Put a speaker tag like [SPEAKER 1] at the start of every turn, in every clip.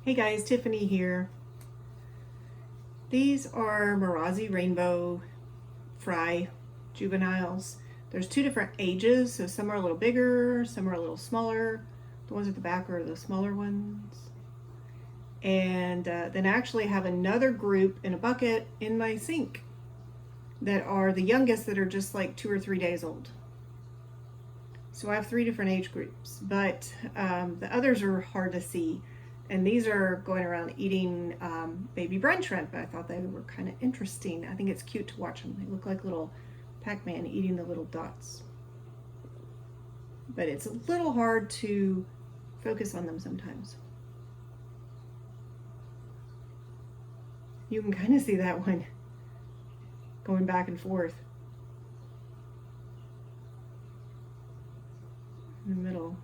[SPEAKER 1] Hey guys, Tiffany here. These are Mairasi Rainbow fry juveniles. There's two different ages, so some are a little bigger, some are a little smaller. The ones at the back are the smaller ones. And then I actually have another group in a bucket in my sink that are the youngest that are just like 2 or 3 days old. So I have three different age groups, but the others are hard to see. And these are going around eating baby brine shrimp. I thought they were kind of interesting. I think it's cute to watch them. They look like little Pac-Man eating the little dots. But it's a little hard to focus on them sometimes. You can kind of see that one going back and forth in the middle.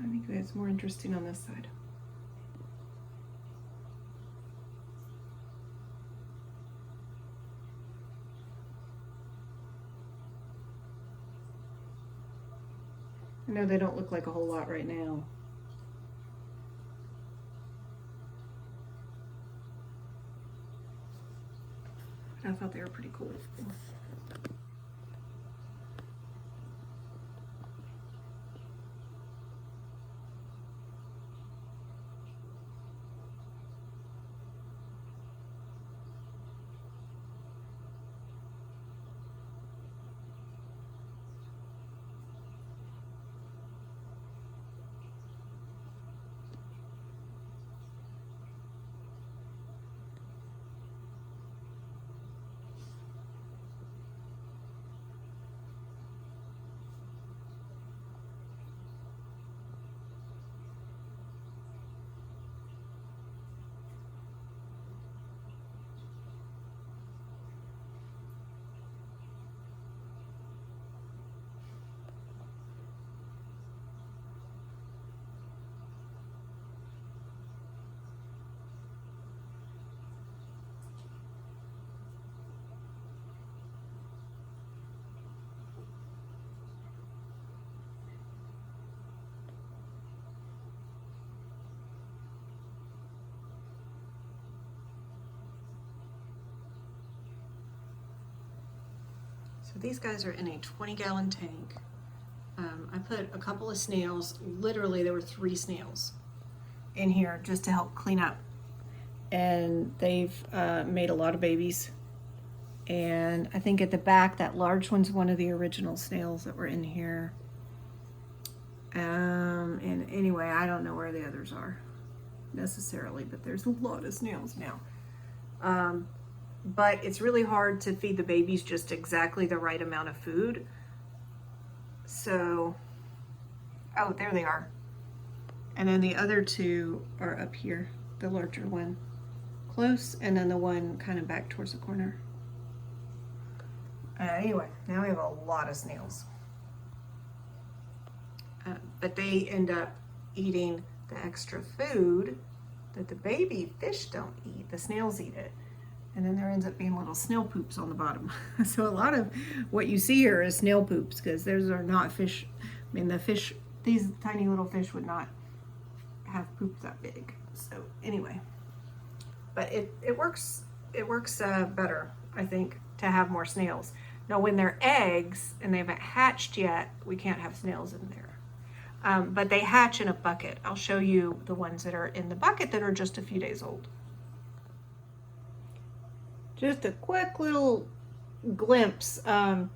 [SPEAKER 1] I think that's more interesting on this side. I know they don't look like a whole lot right now. But I thought they were pretty cool. So these guys are in a 20-gallon tank. I put a couple of snails, literally there were 3 snails in here just to help clean up. And they've made a lot of babies. And I think at the back, that large one's one of the original snails that were in here. And anyway, I don't know where the others are necessarily, but there's a lot of snails now. But it's really hard to feed the babies just exactly the right amount of food. So, oh, there they are. And then the other 2 are up here, the larger one close, and then the one kind of back towards the corner. Anyway, now we have a lot of snails. But they end up eating the extra food that the baby fish don't eat. The snails eat it. And then there ends up being little snail poops on the bottom. So a lot of what you see here is snail poops, because those are not fish. I mean, the fish, these tiny little fish would not have poop that big. So anyway, but it works better, I think, to have more snails. Now when they're eggs and they haven't hatched yet, we can't have snails in there. But they hatch in a bucket. I'll show you the ones that are in the bucket that are just a few days old. Just a quick little glimpse. So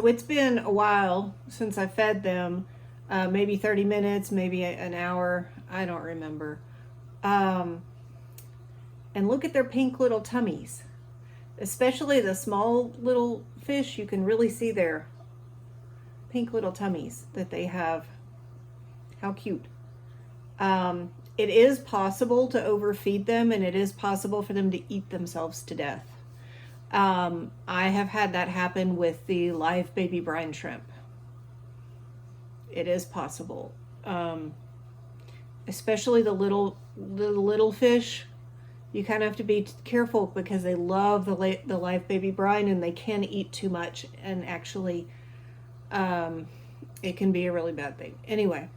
[SPEAKER 1] it's been a while since I fed them, maybe 30 minutes, maybe an hour, I don't remember. And look at their pink little tummies. Especially the small little fish, you can really see their pink little tummies that they have. How cute. It is possible to overfeed them, and it is possible for them to eat themselves to death. I have had that happen with the live baby brine shrimp. It is possible. Especially the little fish. you kind of have to be careful because they love the live baby brine, and they can eat too much, and actually it can be a really bad thing. Anyway,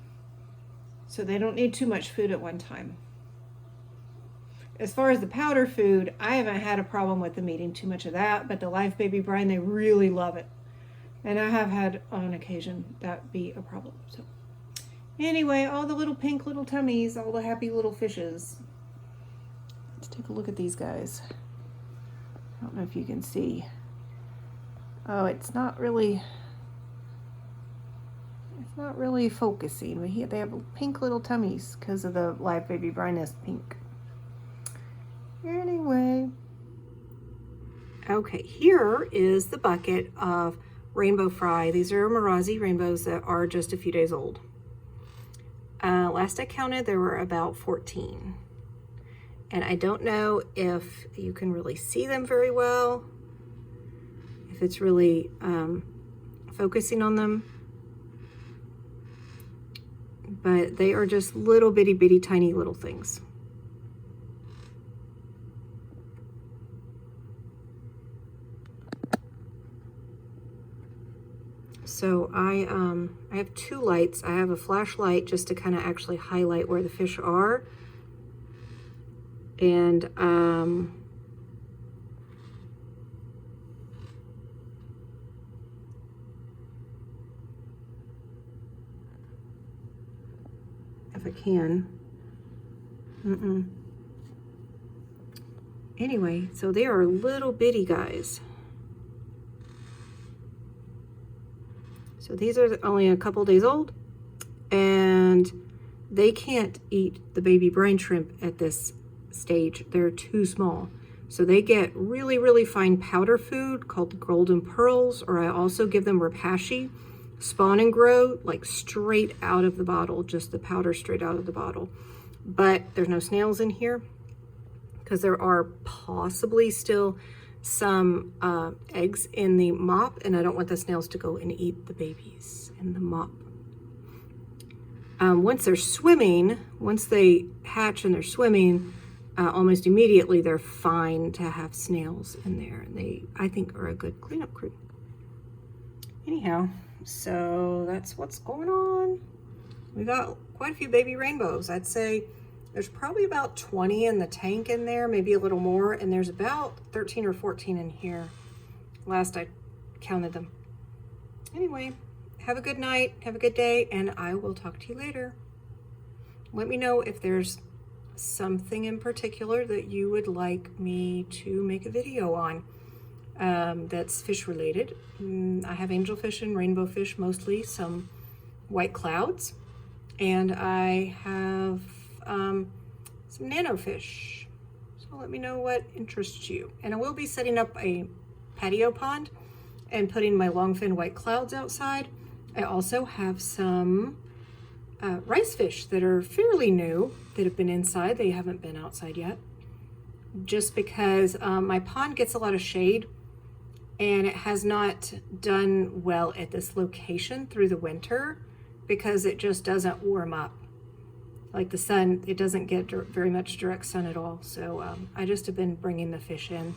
[SPEAKER 1] so they don't need too much food at one time. As far as the powder food, I haven't had a problem with them eating too much of that, but the live baby brine, they really love it. And I have had on occasion that be a problem. So anyway, all the little pink little tummies, all the happy little fishes. Let's take a look at these guys. I don't know if you can see. Oh, it's not really focusing. But they have pink little tummies because of the live baby brine is pink. Anyway. Okay, here is the bucket of rainbow fry. These are Mairasi rainbows that are just a few days old. Last I counted, there were about 14. And I don't know if you can really see them very well, if it's really focusing on them. But they are just little bitty tiny little things. So I have two lights. I have a flashlight just to kind of actually highlight where the fish are. And if I can. Anyway, so they are little bitty guys. So these are only a couple days old, and they can't eat the baby brine shrimp at this stage. They're too small. So they get really fine powder food called the golden pearls, or I also give them rapashi, spawn and grow, like straight out of the bottle, just the powder straight out of the bottle. But there's no snails in here because there are possibly still some eggs in the mop, and I don't want the snails to go and eat the babies in the mop. Once they're swimming, once they hatch and they're swimming, almost immediately they're fine to have snails in there. They, I think, are a good cleanup crew. Anyhow, so that's what's going on. We got quite a few baby rainbows. I'd say there's probably about 20 in the tank in there, maybe a little more, and there's about 13 or 14 in here. Last I counted them. Anyway, have a good night, have a good day, and I will talk to you later. Let me know if there's something in particular that you would like me to make a video on that's fish related. I have angelfish and rainbow fish mostly, some white clouds, and I have some nano fish. So let me know what interests you. And I will be setting up a patio pond and putting my longfin white clouds outside. I also have some rice fish that are fairly new that have been inside. They haven't been outside yet, just because my pond gets a lot of shade and it has not done well at this location through the winter because it just doesn't warm up. Like the sun, it doesn't get very much direct sun at all. So I just have been bringing the fish in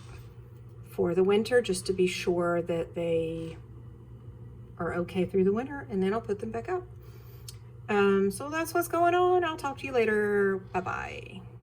[SPEAKER 1] for the winter just to be sure that they are okay through the winter, and then I'll put them back out. So that's what's going on. I'll talk to you later. Bye-bye.